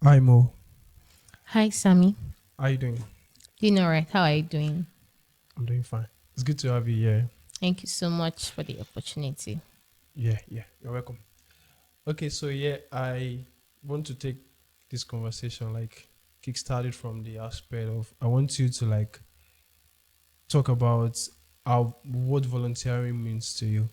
Hi Mo, Hi, Sammy. how you doing? Doing all right. How are you doing? I'm doing fine. It's good to have you here. Thank you so much for the opportunity. Yeah, you're welcome. Okay, so I want to take this conversation kick-started from the aspect of I want you to talk about how what volunteering means to you.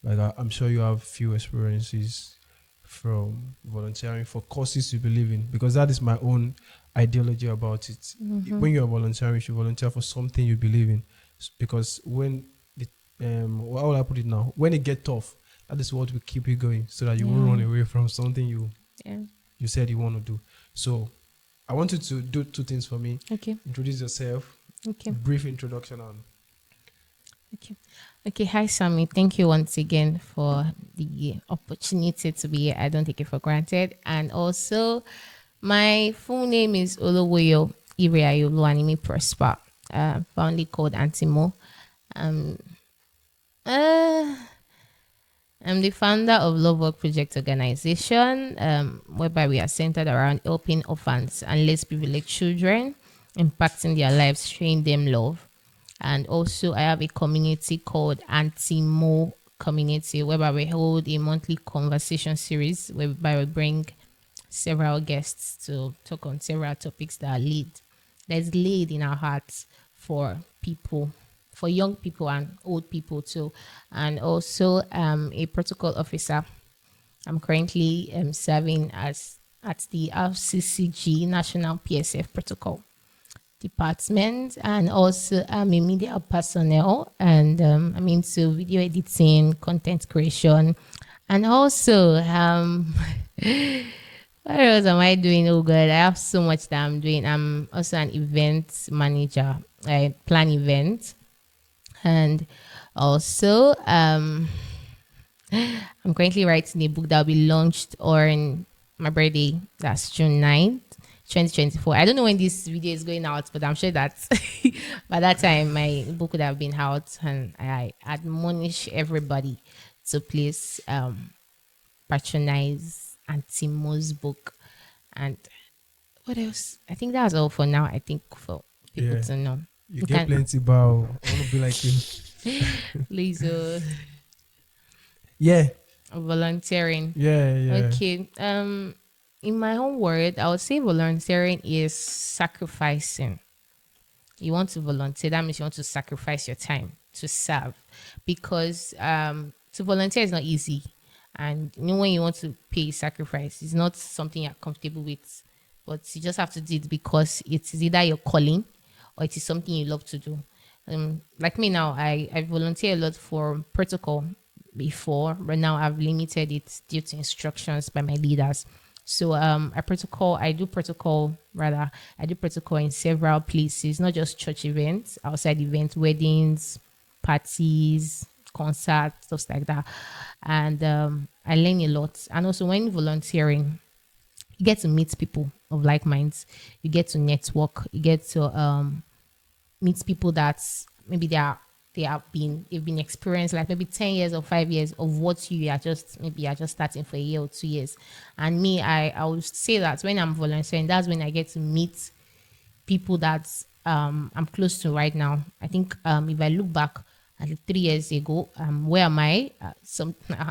I'm sure you have few experiences from volunteering for causes you believe in because that is my own ideology about it. Mm-hmm. When you're volunteering, you should volunteer for something you believe in. Because when the how will I put it now? When it get tough, that is what will keep you going so that you won't Yeah. run away from something Yeah. you said you want to do. So I want you to do two things for me. Okay. Introduce yourself, Okay. brief introduction on. Okay. Okay. Hi, Sammy. Thank you once again for the opportunity to be here. I don't take it for granted. And also, my full name is Olowoyo Iriayoluanimi Prosper, fondly called Aunty MO. Um, uh, I'm the founder of Love Work Project Organization, whereby we are centered around helping orphans and less privileged children, impacting their lives, showing them love. And also, I have a community called Aunty MO Community, whereby we hold a monthly conversation series, whereby we bring several guests to talk on several topics that's laid in our hearts for people, for young people and old people too. And also a protocol officer. I'm currently serving as at the RCCG National PSF Protocol Department, and also I'm a media personnel, and I'm into video editing, content creation, and also what else am I doing? Oh God, I have so much that I'm doing. I'm also an event manager. I plan events, and also I'm currently writing a book that will be launched on my birthday. That's June 9th, 2024. I don't know when this video is going out, but I'm sure that by that time my book would have been out, and I admonish everybody to please patronize Antimo's book. And what else? I think that's all for now. I think for people Yeah, to know. you You get can plenty bow. I want to be like you. please Yeah, volunteering. yeah. Okay. In my own word, I would say volunteering is sacrificing. You want to volunteer, that means you want to sacrifice your time to serve. Because to volunteer is not easy. And you know, when you want to pay sacrifice, it's not something you're comfortable with. But you just have to do it because it is either your calling or it is something you love to do. Like me now, I volunteer a lot for protocol before, but now I've limited it due to instructions by my leaders. So I do protocol in several places, not just church events, outside events, weddings, parties, concerts, stuff like that. And I learn a lot. And also when volunteering, you get to meet people of like minds, you get to network, you get to meet people that maybe they've been experienced like maybe 10 years or 5 years of what you are just maybe are just starting for a year or 2 years. And me, I would say that when I'm volunteering, that's when I get to meet people that I'm close to right now. I think if I look back at 3 years ago, where am I?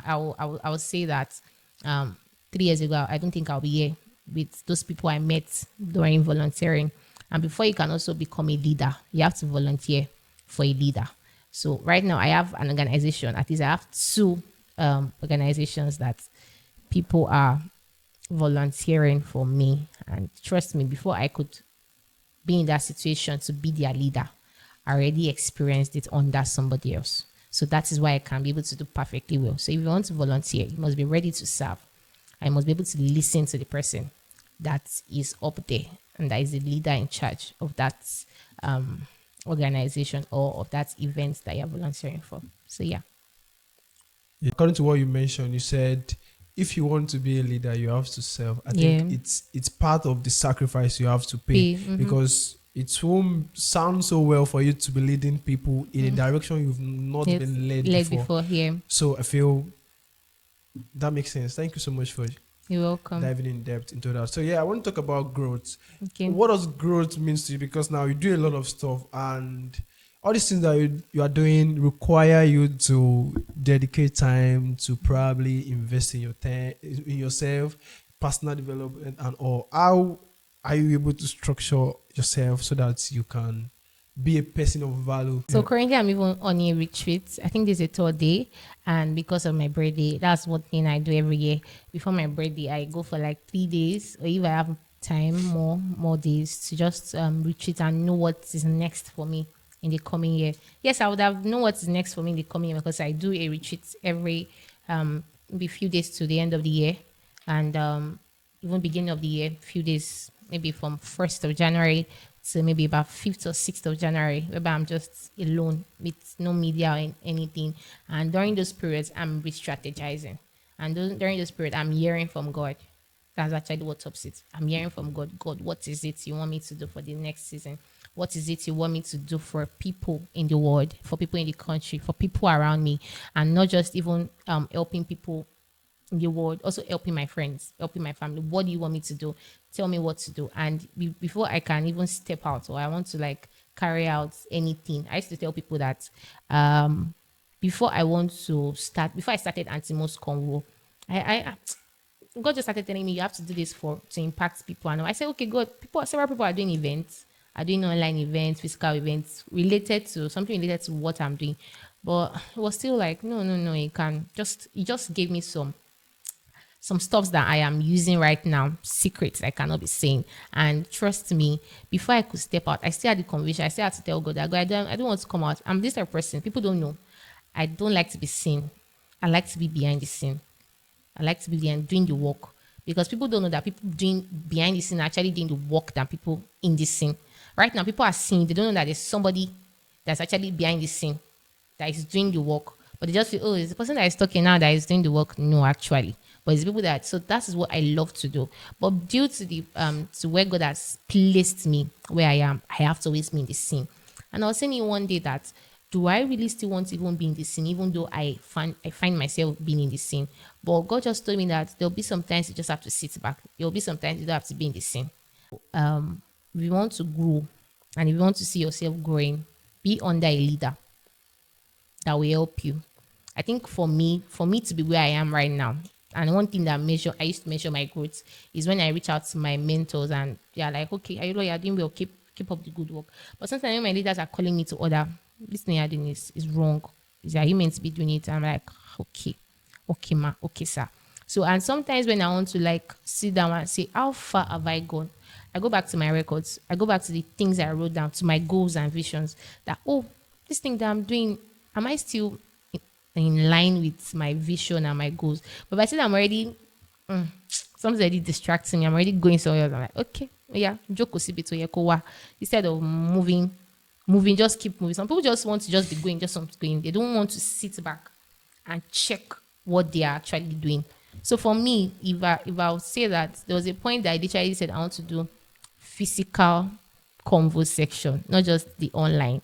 I will say that 3 years ago, I don't think I'll be here with those people I met during volunteering. And before you can also become a leader, you have to volunteer for a leader. So right now, I have an organization. At least I have two organizations that people are volunteering for me. And trust me, before I could be in that situation to be their leader, I already experienced it under somebody else. So that is why I can be able to do perfectly well. So if you want to volunteer, you must be ready to serve. I must be able to listen to the person that is up there and that is the leader in charge of that organization or of that event that you're volunteering for. So yeah. According to what you mentioned, you said if you want to be a leader, you have to serve. I think Yeah. it's part of the sacrifice you have to pay Mm-hmm. because it won't sound so well for you to be leading people in a direction you've not Yes. been led Led before. before here. So I feel that makes sense. Thank you so much for You're welcome. diving in depth into that. So yeah, I want to talk about growth. Okay. What does growth means to you? Because now you do a lot of stuff, and all these things that you are doing require you to dedicate time to probably invest in your time, in yourself, personal development, and all. How are you able to structure yourself so that you can be a person of value? So Yeah. currently I'm even on a retreat. I think this is a third day. And because of my birthday, that's one thing I do every year. Before my birthday, I go for like 3 days, or if I have time, more days to just retreat and know what is next for me in the coming year. Yes, I would have know what is next for me in the coming year because I do a retreat every maybe few days to the end of the year. And even beginning of the year, few days, maybe from 1st of January to maybe about 5th or 6th of January, whereby I'm just alone with no media or anything. And during those periods, I'm re-strategizing. And during this period, I'm hearing from God. That's actually what tops it. I'm hearing from God. God, what is it you want me to do for the next season? What is it you want me to do for people in the world, for people in the country, for people around me, and not just even helping people in the world, also helping my friends, helping my family. What do you want me to do? Tell me what to do. And before I can even step out or I want to like carry out anything, I used to tell people that before I want to start, before I started Aunty Mo's convo, I God just started telling me you have to do this for to impact people. And I said, okay, God, several people are doing events, are doing online events, physical events related to something related to what I'm doing. But it was still like, no, no, no, you just gave me some stuffs that I am using right now, secrets I cannot be saying. And trust me, before I could step out, I still had the conviction. I still had to tell God that God, I don't want to come out. I'm this type of person. People don't know. I don't like to be seen. I like to be behind the scene. I like to be there and doing the work. Because people don't know that people doing behind the scene are actually doing the work than people in the scene. Right now, people are seeing, they don't know that there's somebody that's actually behind the scene that is doing the work. But they just feel, oh, it's the person that is talking now that is doing the work. No, actually. But it's people that, so that is what I love to do. But due to the to where God has placed me where I am, I have to always be in the scene. And I was saying one day that, do I really still want to even be in the scene, even though I find myself being in the scene? But God just told me that there'll be sometimes you just have to sit back. There'll be sometimes you don't have to be in the scene. If you want to grow and if you want to see yourself growing, be under a leader that will help you. I think for me to be where I am right now, and one thing that I used to measure my growth is when I reach out to my mentors and they're like, okay, you're doing well, keep up the good work. But sometimes when my leaders are calling me to order, this thing you're doing is wrong. Are you meant to be doing it? I'm like, okay, ma, okay, sir. So, and sometimes when I want to like sit down and say, how far have I gone? I go back to my records. I go back to the things I wrote down, to my goals and visions. That, oh, this thing that I'm doing, am I still in line with my vision and my goals? But if I see that I'm already, something's already distracting me, I'm already going somewhere else, I'm like, okay, yeah, joko sibito yekowa. Instead of moving, just keep moving. Some people just want to just be going, just want to going. They don't want to sit back and check what they are actually doing. So for me, if I would say that there was a point that I literally said I want to do physical convo section, not just the online.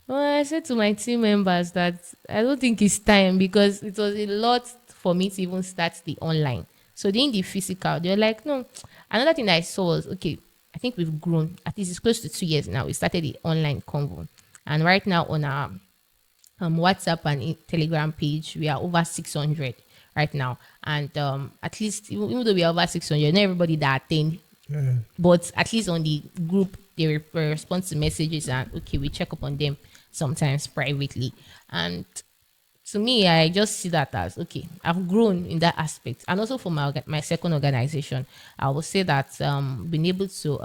Well, I said to my team members that I don't think it's time because it was a lot for me to even start the online. So doing the physical, they were like, no. Another thing that I saw was, okay, I think we've grown. At least it's close to 2 years now. We started the online convo. And right now on our WhatsApp and Telegram page, we are over 600 right now. And at least, even though we are over 600, not everybody that attend, Yeah. but at least on the group, they respond to messages and, okay, we check up on them sometimes privately. And to me, I just see that as, okay, I've grown in that aspect. And also for my second organization, I will say that been able to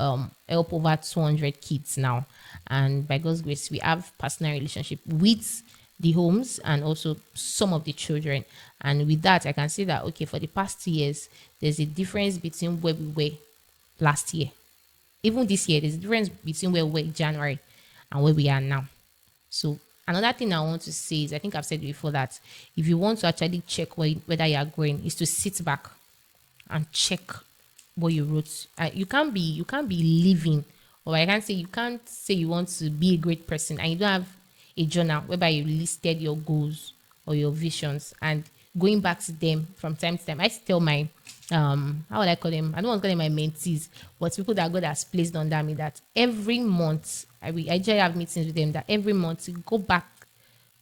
help over 200 kids now. And by God's grace, we have personal relationship with the homes and also some of the children. And with that, I can say that, okay, for the past 2 years, there's a difference between where we were last year. Even this year, there's a difference between where we were in January and where we are now. So another thing I want to say is, I think I've said before that if you want to actually check whether you are growing, is to sit back and check what you wrote. You can't be living, or you can't say you want to be a great person and you don't have a journal whereby you listed your goals or your visions and going back to them from time to time. I used to tell my how would I call them? I don't want to call them my mentees, but people that God has placed under me, that every month I usually have meetings with them, that every month you go back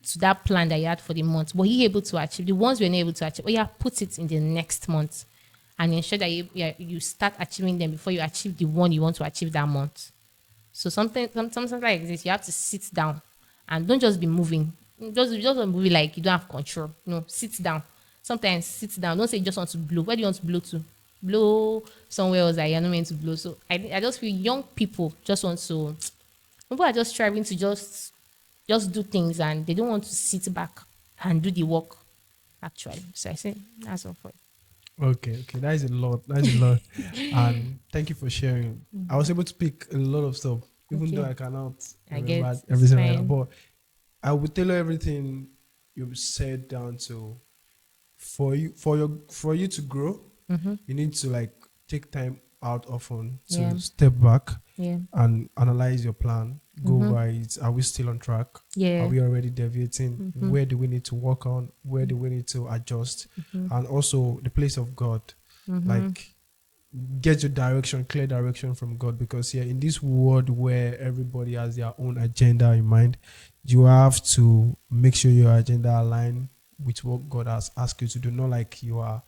to that plan that you had for the month. Were you able to achieve the ones we're not able to achieve? Oh yeah, put it in the next month and ensure that you start achieving them before you achieve the one you want to achieve that month. So something like this, you have to sit down and don't just be moving. Just don't move like you don't have control. No, sit down. Sometimes sit down. Don't say you just want to blow. Where do you want to blow to? Blow somewhere else that you're not meant to blow. So I just feel young people just want to, people are just striving to just do things and they don't want to sit back and do the work actually. So I say that's all for it. Okay, that is a lot. That is a lot. And thank you for sharing. I was able to pick a lot of stuff, even though Okay. I cannot I get remember it's everything right now. fine. But I would tailor everything you said down to for you to grow. You need to like take time out often Yeah. to step back Yeah. and analyze your plan. Go over it. Are we still on track? Are Yeah. we already deviating? Where do we need to work on? Where do we need to adjust? And also the place of God. Like get your direction, clear direction from God. Because in this world where everybody has their own agenda in mind, you have to make sure your agenda align with what God has asked you to do. Not like you are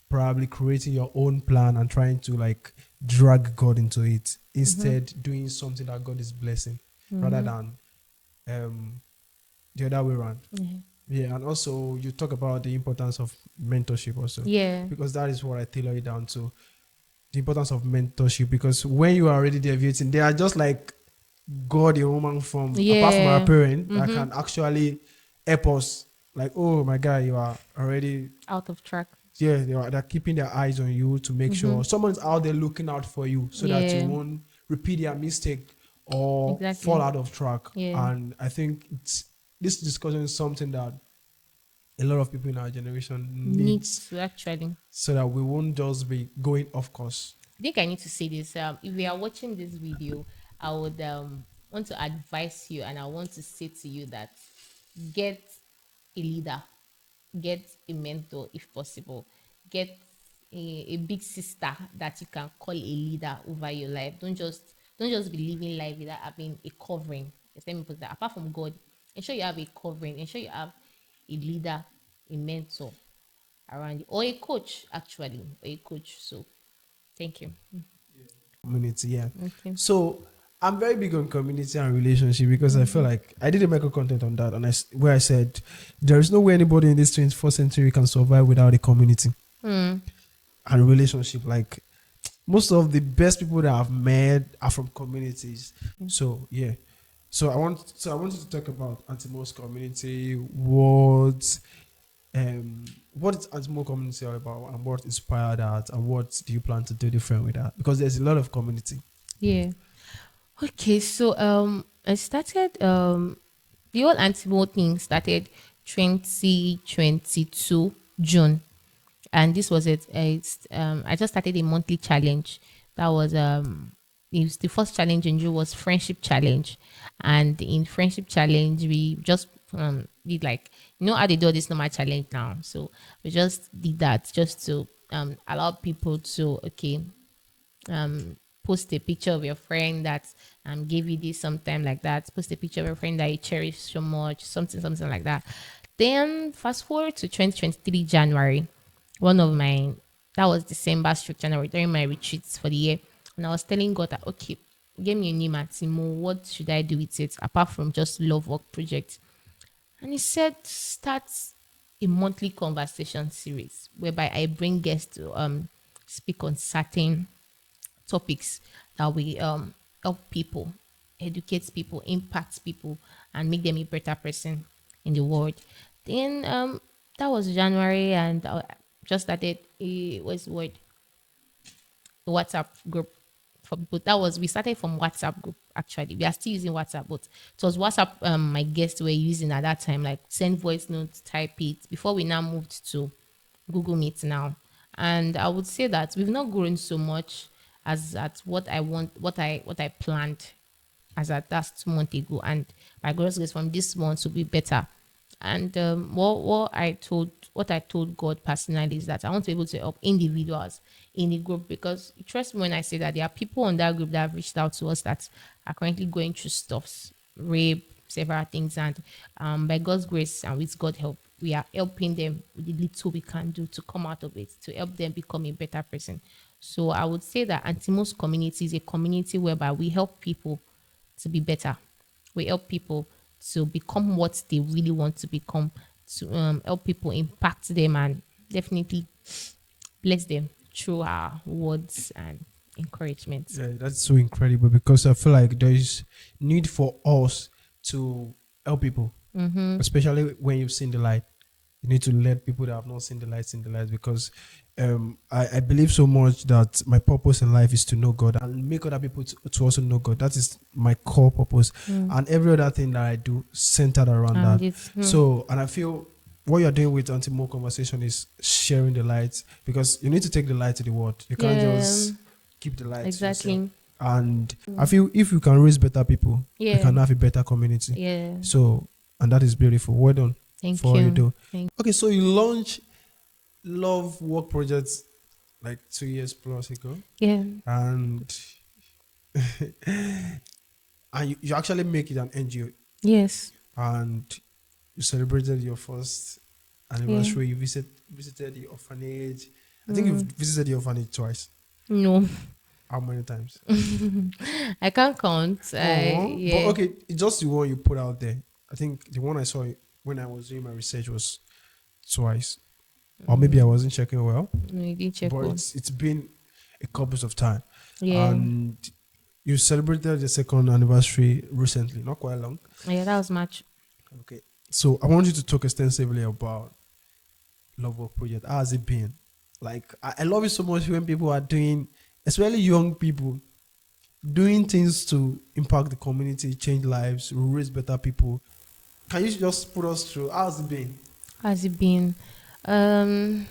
probably creating your own plan and trying to like drag God into it. Instead, doing something that God is blessing rather than um, the other way around. Yeah. Yeah, and also you talk about the importance of mentorship also, Yeah. because that is what I tailor it down to. The importance of mentorship, because when you are already deviating, they are just like God in human form, apart from our Yeah. parent that can actually help us. Like, oh my God, you are already Out of track. they're keeping their eyes on you to make sure someone's out there looking out for you so that you Yeah. won't repeat their mistake or fall Exactly. out of track. Yeah. And I think this discussion is something that a lot of people in our generation Need needs to actually. so that we won't just be going off course. I think I need to say this. If you are watching this video, I would want to advise you and I want to say to you that get a leader, get a mentor if possible, get a big sister that you can call a leader over your life. Don't just be living life without having a covering. Just let me put that. Apart from God, ensure you have a covering. Ensure you have a leader, a mentor around you, or a coach actually, or a coach. So thank you. Community, yeah. Okay. So I'm very big on community and relationship because I feel like I did a micro content on that, and where I said there is no way anybody in this 21st century can survive without a community and relationship. Like most of the best people that I've met are from communities. So yeah. So I wanted to talk about Aunty MO's community, what is Aunty MO community all about and what inspired that and what do you plan to do different with that? Because there's a lot of community. Yeah. Okay. So I started the whole anti thing started 2022 June, and this was it. I just started a monthly challenge. That was it was the first challenge in June was friendship challenge, and in friendship challenge we just did like how they do this normal challenge now. So we just did that just to allow people to post a picture of your friend that gave you this sometime like that. Post a picture of your friend that you cherish so much, something like that. Then fast forward to 2023 January, one of my that was December stroke January during my retreats for the year, and I was telling God that okay, give me a name at Timo. What should I do with it apart from just love work project? And he said start a monthly conversation series whereby I bring guests to speak on certain topics that will help people, educate people, impact people, and make them a better person in the world. Then that was January, and just started a what's the word WhatsApp group for people. That was we started from WhatsApp group actually. We are still using WhatsApp, but it was WhatsApp my guests were using at that time, like send voice notes, type it before we now moved to Google Meet now. And I would say that we've not grown so much as at what I want, what I planned as at that 2 months ago. And my God's grace from this month will be better. And what I told God personally is that I want to be able to help individuals in the group, because trust me when I say that there are people on that group that have reached out to us that are currently going through stuffs, rape, several things, and by God's grace and with God's help, we are helping them with the little we can do to come out of it, to help them become a better person. So I would say that Aunty Mo's community is a community whereby we help people to be better. We help people to become what they really want to become, to help people impact them and definitely bless them through our words and encouragement. Yeah, that's so incredible because I feel like there is need for us to help people, especially when you've seen the light. You need to let people that have not seen the light because I believe so much that my purpose in life is to know God and make other people to also know God. That is my core purpose, and every other thing that I do centered around And that. it's So, and I feel what you're doing with Auntie Mo conversation is sharing the light, because you need to take the light to the world. You can't yeah, just keep the light to yourself. exactly. And I feel if you can raise better people, we Yeah, can have a better community. yeah. So, and that is beautiful. Well done Thank for what you you. do. Thank Okay, so you launched Love Work Projects like 2 years plus ago, Yeah. and you actually make it an NGO, Yes. and you celebrated your first Yeah. anniversary. You visited the orphanage. I think you've visited the orphanage twice. No, How many times? I can't count. Oh, but Yeah. okay, it's just the one you put out there. I think the one I saw when I was doing my research was twice, or maybe I wasn't checking well. No, you didn't check But one. it's been a couple of time, Yeah. and you celebrated the second anniversary recently, not quite long. Yeah, that was much. Okay, so I want you to talk extensively about Love Work Project. How has it been? Like I love it so much when people are doing, especially young people, doing things to impact the community, change lives, raise better people. Can you just put us through how's it been? Has it been? Um,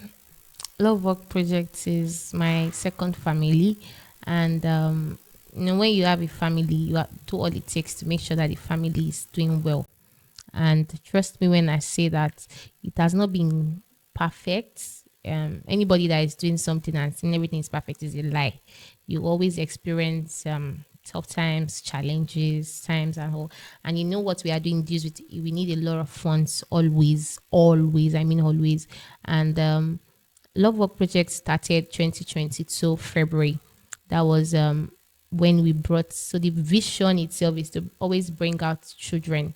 Love Work Project is my second family, and when you have a family, you have to do all it takes to make sure that the family is doing well. And trust me when I say that it has not been perfect. Anybody that is doing something and saying everything is perfect is a lie. You always experience tough times, challenges, times and all. And you know what we are doing deals with. We need a lot of funds always, always. I mean always. And Love Work Project started 2022 February. That was when we brought. So the vision itself is to always bring out children,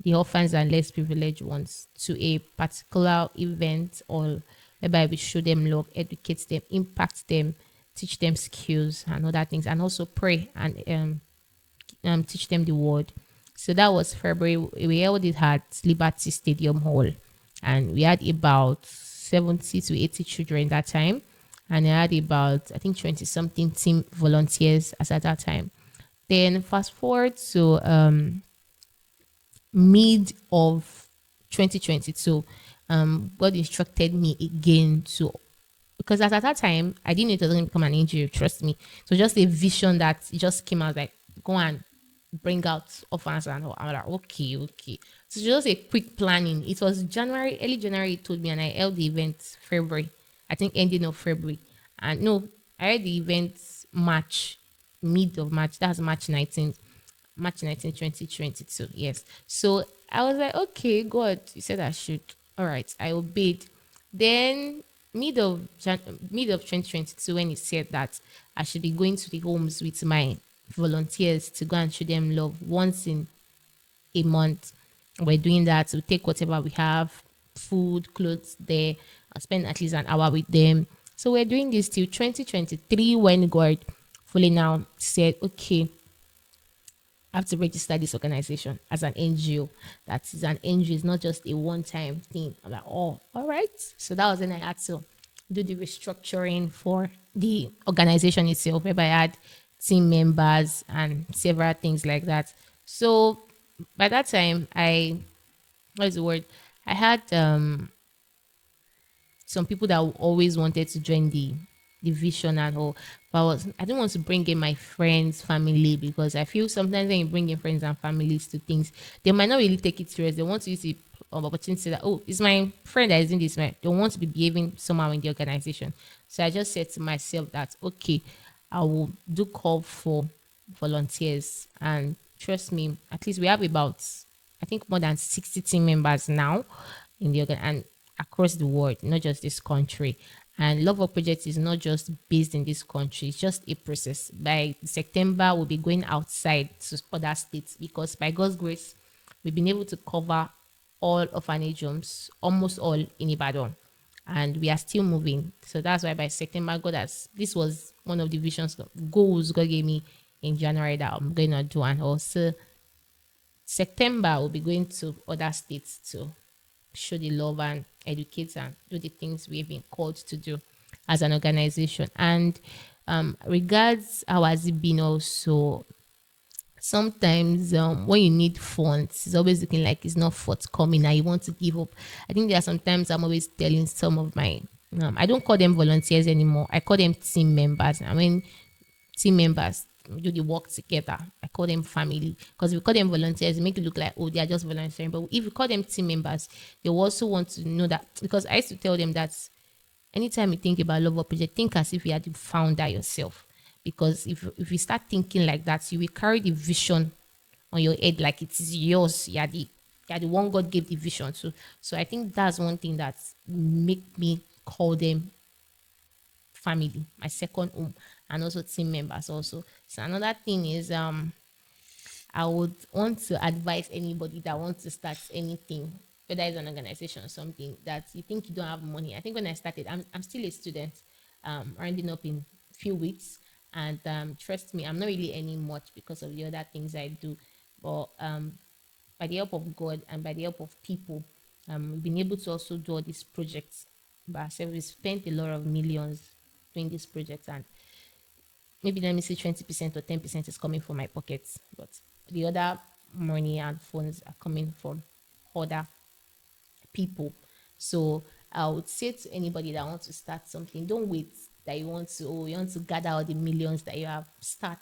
the orphans and less privileged ones, to a particular event or whereby we show them love, educate them, impact them, teach them skills and other things, and also pray and teach them the word. So that was February. We held it at Liberty Stadium Hall, and we had about 70 to 80 children that time, and I had about I think 20 something team volunteers as at that time. Then fast forward to mid of 2022, God instructed me again to, because at that time I didn't know it was going to become an injury. Trust me, so just a vision that it just came out like go and bring out orphans and all. I'm like okay, okay. So just a quick planning. It was January, early January. He told me, and I held the event February. I think ending of February, and no, I had the event March, mid of March. That's March 19th, 2022. Yes. So I was like, okay, God, you said I should. All right, I obeyed. Then mid of 2022, when he said that I should be going to the homes with my volunteers to go and show them love once in a month. We're doing that. We take whatever we have, food, clothes there, and spend at least an hour with them. So we're doing this till 2023 when God fully now said, okay, I have to register this organization as an NGO. That is an NGO, it's not just a one-time thing. I'm like, oh, all right. So that was when I had to do the restructuring for the organization itself, whereby I had team members and several things like that. So by that time, what is the word? I had some people that always wanted to join the vision and all. But I didn't want to bring in my friends, family, because I feel sometimes when you bring in friends and families to things, they might not really take it serious. They want to use it opportunity that, oh, it's my friend that is in this, man. Don't want to be behaving somehow in the organization. So I just said to myself that, okay, I will do call for volunteers. And trust me, at least we have about, I think, more than 60 team members now in the organ and across the world, not just this country. And Love Work Project is not just based in this country, it's just a process. By September, we'll be going outside to other states because by God's grace, we've been able to cover all orphanage homes, almost all in Ibadan. And we are still moving. So that's why by September, this was one of the visions, goals God gave me in January that I'm going to do. And also, September, we'll be going to other states to show the love and educate and do the things we've been called to do as an organization. And regards how has it been also, sometimes when you need funds, it's always looking like it's not forthcoming and you want to give up. I think there are sometimes I'm always telling some of my, I don't call them volunteers anymore. I call them team members. I mean, team members do the work together. I call them family because if we call them volunteers, it make it look like, oh, they are just volunteering. But if you call them team members, they will also want to know that, because I used to tell them that anytime you think about Love Work Project, think as if you are the founder yourself. Because if you start thinking like that, you will carry the vision on your head like it is yours. You're the one God gave the vision to. So I think that's one thing that make me call them family, my second home, and also team members also. So another thing is I would want to advise anybody that wants to start anything, whether it's an organization or something, that you think you don't have money. I think when I started, I'm still a student, rounding up in a few weeks. And trust me, I'm not really earning much because of the other things I do. But by the help of God and by the help of people, we've been able to also do all these projects by ourselves. We spent a lot of millions doing this project, and maybe let me say 20% or 10% is coming from my pockets, but the other money and funds are coming from other people. So I would say to anybody that wants to start something, don't wait that you want to gather all the millions that you have. Start.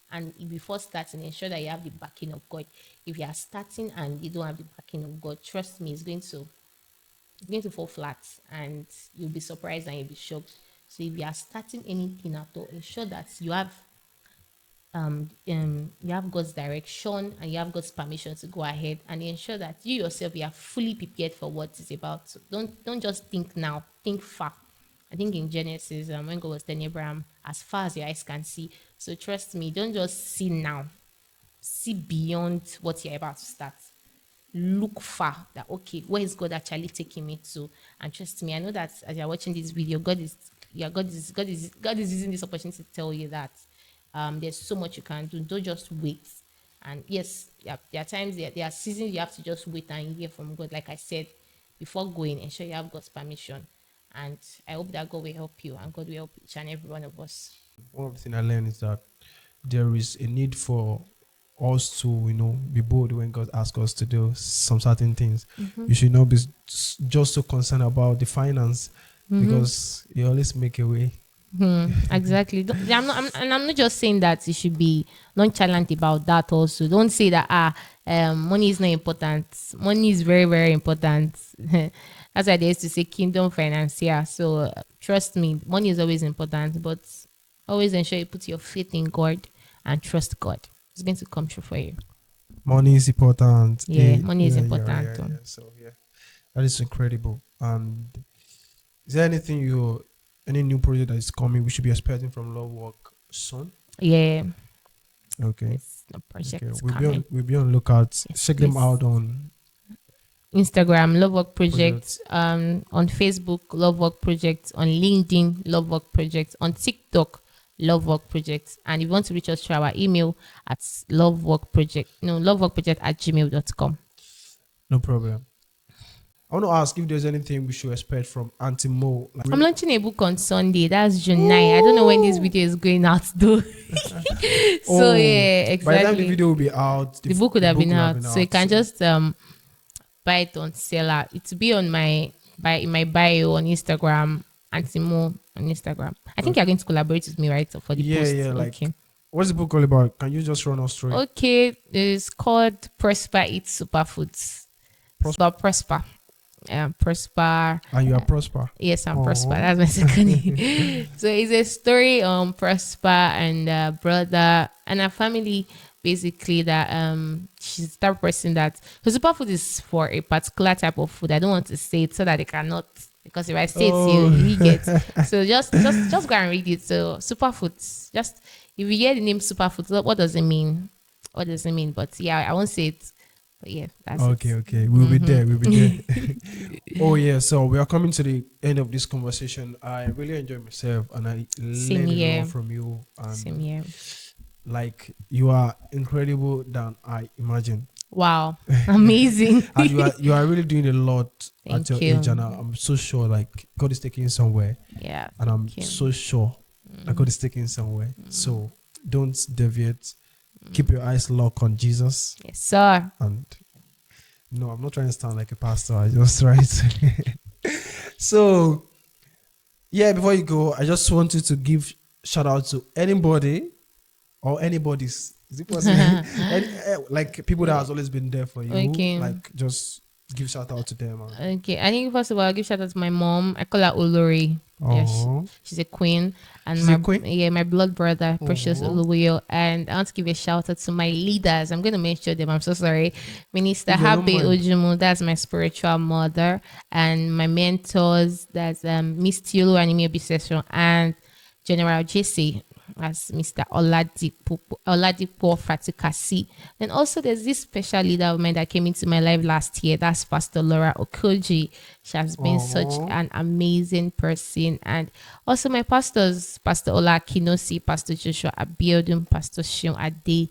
And before starting, ensure that you have the backing of God. If you are starting and you don't have the backing of God, trust me, it's going to fall flat and you'll be surprised and you'll be shocked. So if you are starting anything at all, ensure that you have God's direction and you have God's permission to go ahead, and ensure that you yourself you are fully prepared for what it's about. So don't just think now, think far. I think in Genesis, when God was telling Abraham, as far as your eyes can see. So trust me, don't just see now, see beyond what you're about to start. Look far, that okay, where is God actually taking me to? And trust me, I know that as you're watching this video, God is using this opportunity to tell you that there's so much you can do. Don't just wait. And yes, there are times, there are seasons you have to just wait and hear from God. Like I said, before going, ensure you have God's permission. And I hope that God will help you and God will help each and every one of us. One of the things I learned is that there is a need for us to, be bold when God asks us to do some certain things. You should not be just so concerned about the finance because you always make a way. Exactly. I'm not just saying that you should be nonchalant about that also. Don't say that money is not important. Money is very, very important. That's why they used to say kingdom financier. So trust me, money is always important, but always ensure you put your faith in God and trust God. It's going to come true for you. Money is important. Yeah, money is important. Yeah. So yeah, that is incredible. And is there any new project that is coming we should be expecting from Love Work soon? Yeah. Okay. It's a project Okay. We'll be on lookout. Yes, check them out on Instagram, Love Work Project, on Facebook, Love Work Project, on LinkedIn, Love Work Project, on TikTok, Love Work Project. And if you want to reach us through our email at loveworkproject@gmail.com. No problem. I want to ask if there's anything we should expect from Aunty MO. I'm launching a book on Sunday. That's June 9. I don't know when this video is going out though. So yeah, exactly. By the time the video will be out, the book would have been out. So you can just buy it on Seller. It will be on in my bio on Instagram, Aunty MO on Instagram. I think you're going to collaborate with me, right? For the post. Yeah, like What's the book all about? Can you just run us through it? Okay, it's called Prosper Eats Superfoods. It's about Prosper. Prosper. And you are prosper. Yes, I'm Prosper. Oh. That's my second name. So it's a story on Prosper and brother and a family, basically, that she's the type of person that, so superfood is for a particular type of food. I don't want to say it so that they cannot, because if I say it, you get. So just go and read it. So superfoods. Just if you hear the name superfoods, what does it mean? What does it mean? But yeah, I won't say it. But yeah, that's Okay, it. okay. We'll be there. We'll be there. Oh yeah. So we are coming to the end of this conversation. I really enjoyed myself, and I Same learned a here. lot from you. Same And here. like you are incredible than I imagine. Wow, amazing. And you are really doing a lot at Thank your you. age, and I'm so sure like God is taking you somewhere, Yeah, and I'm thank you. so sure that God is taking you somewhere. So don't deviate. Keep your eyes locked on Jesus. Yes, sir. And no, I'm not trying to sound like a pastor. I just right. So yeah, before you go, I just wanted to give shout out to anybody or anybody's. Is it possible? Like people that has always been there for you. Okay. Like just give shout out to them. And, Okay, I think first of all, I'll give shout out to my mom. I call her Olori. Yes, Aw. she's a queen, and She's a queen? my blood brother, Precious Aw. Oluwayo. And I want to give a shout out to my leaders. I'm going to mention them. I'm so sorry. Minister If you don't Habe mind. Ojumu, that's my spiritual mother, and my mentors, that's Miss Tiolo Anime Obsession and General JC. As Mr. Oladipo Fatikasi. Then also there's this special leader of mine that came into my life last year. That's Pastor Laura Okoji. She has been such an amazing person. And also my pastors, Pastor Ola Kinosi, Pastor Joshua Abiodun, Pastor Shion Ade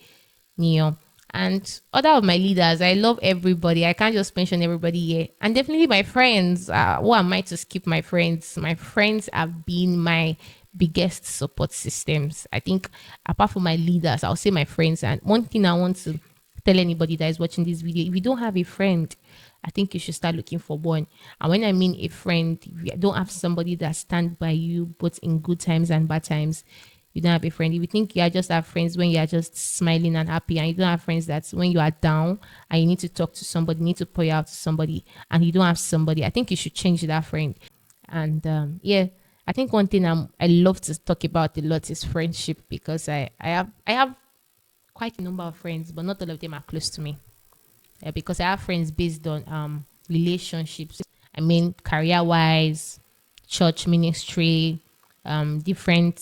Neo. And other of my leaders, I love everybody. I can't just mention everybody here. And definitely my friends. Who am I to skip my friends? My friends have been my biggest support systems. I think apart from my leaders, I'll say my friends. And one thing I want to tell anybody that is watching this video, if you don't have a friend, I think you should start looking for one. And when I mean a friend, if you don't have somebody that stands by you both in good times and bad times, you don't have a friend. If you think you just have friends when you are just smiling and happy, and you don't have friends that's when you are down and you need to talk to somebody, you need to pour out to somebody, and you don't have somebody, I think you should change that friend. And yeah, I think one thing I love to talk about a lot is friendship, because I have quite a number of friends, but not all of them are close to me. Because I have friends based on relationships. I mean, career wise, church ministry, different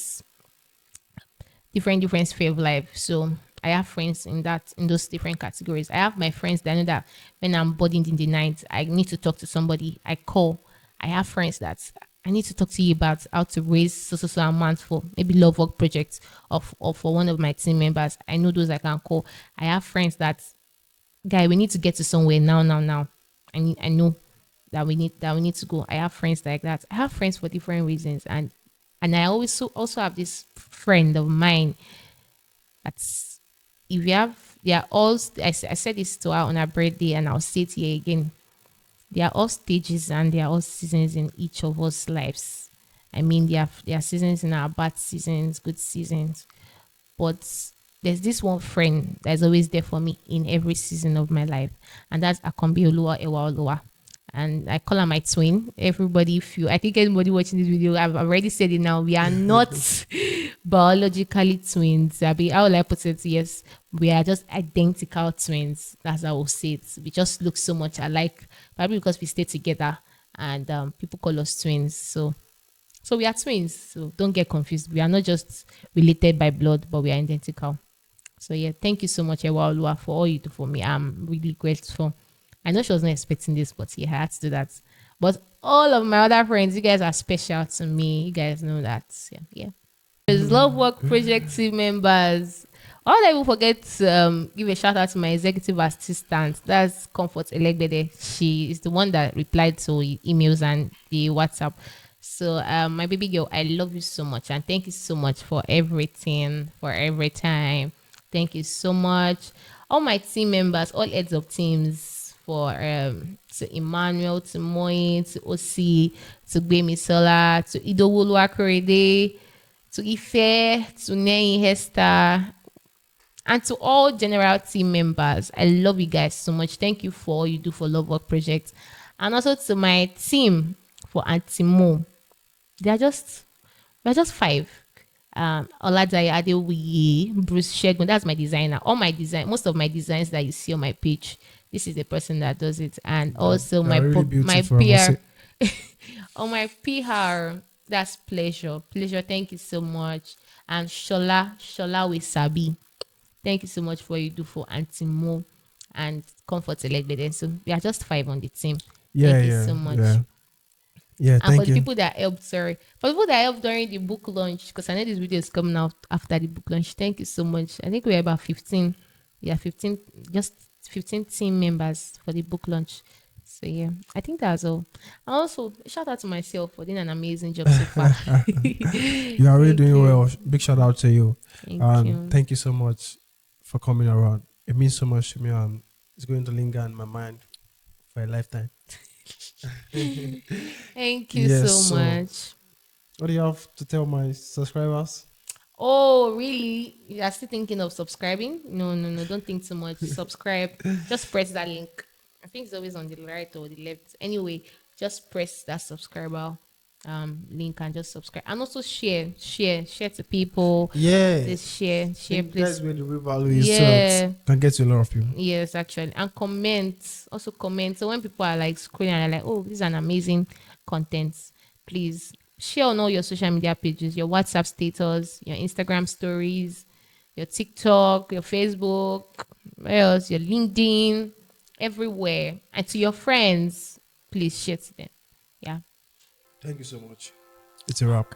sphere of life. So I have friends in those different categories. I have my friends that I know that when I'm burdened in the night, I need to talk to somebody, I call. I have friends that I need to talk to you about how to raise so amount for maybe love work projects or for one of my team members. I know those I can call. I have friends that, guy, we need to get to somewhere now. I know that we need to go. I have friends like that. I have friends for different reasons, and I always also have this friend of mine that's, if you have, they are all, I said this to her on her birthday, and I'll say it here again. There are all stages and there are all seasons in each of us lives. I mean, there are seasons in our bad seasons, good seasons, but there's this one friend that's always there for me in every season of my life, and that's Akombi Oluwa Ewa Oluwa. And I call her my twin. Everybody, I think anybody watching this video, I've already said it now. We are not biologically twins. How will I put it? Yes, we are just identical twins. That's how we'll say it. We just look so much alike, probably because we stay together, and people call us twins. So we are twins. So don't get confused. We are not just related by blood, but we are identical. So yeah, thank you so much, Ewa Oluwa, for all you do for me. I'm really grateful. I know she was not expecting this, but yeah, I had to do that. But all of my other friends, you guys are special to me. You guys know that. Yeah. There's Love Work Project team members. All I will forget to give a shout out to my executive assistant. That's Comfort Elegbede. She is the one that replied to emails and the WhatsApp. So my baby girl, I love you so much, and thank you so much for everything, for every time. Thank you so much. All my team members, all heads of teams, for to Emmanuel, to Moy, to Osi, to Gbemi Sola, to Idowulu Akorede, to Ife, to Nei, Hester, and to all general team members. I love you guys so much. Thank you for all you do for Love Work Project. And also to my team for Aunty MO. They are just we're just five. Oladaye Adewiye, Bruce Shegun, that's my designer. All my design, most of my designs that you see on my page, this is the person that does it. And also They're really my beautiful, I must say. PR, on my PR, that's pleasure. Pleasure, thank you so much. And Shola Wesabi, thank you so much for what you do for Aunty Mo and Comfort Select. So we are just five on the team. Yeah, Thank you yeah, so much. yeah. Yeah, And for thank the you. people that helped, sorry, for the people that helped during the book launch, because I know this video is coming out after the book launch. Thank you so much. I think we're about 15. Yeah, 15, just 15 team members for the book launch. So yeah, I think that's all. And also, shout out to myself for doing an amazing job so far. You are really Thank doing you. well. Big shout out to you. Thank And you. thank you so much for coming around. It means so much to me, and it's going to linger in my mind for a lifetime. Thank you Yes, so so much. what do you have to tell my subscribers? Oh, really? You are still thinking of subscribing? No, no, no. Don't think too much. Subscribe. Just press that link. I think it's always on the right or the left. Anyway, just press that subscriber link and just subscribe. And also share to people. Yeah, Please share, think that's please. where the real value is, so it Yeah. can get to a lot of people. Yes, actually. And comment. Also comment. So when people are like scrolling and they're like, oh, this is an amazing content, please share on all your social media pages, your WhatsApp status, your Instagram stories, your TikTok, your Facebook, where else? Your LinkedIn, everywhere. And to your friends, please share to them. Yeah. Thank you so much. It's a wrap.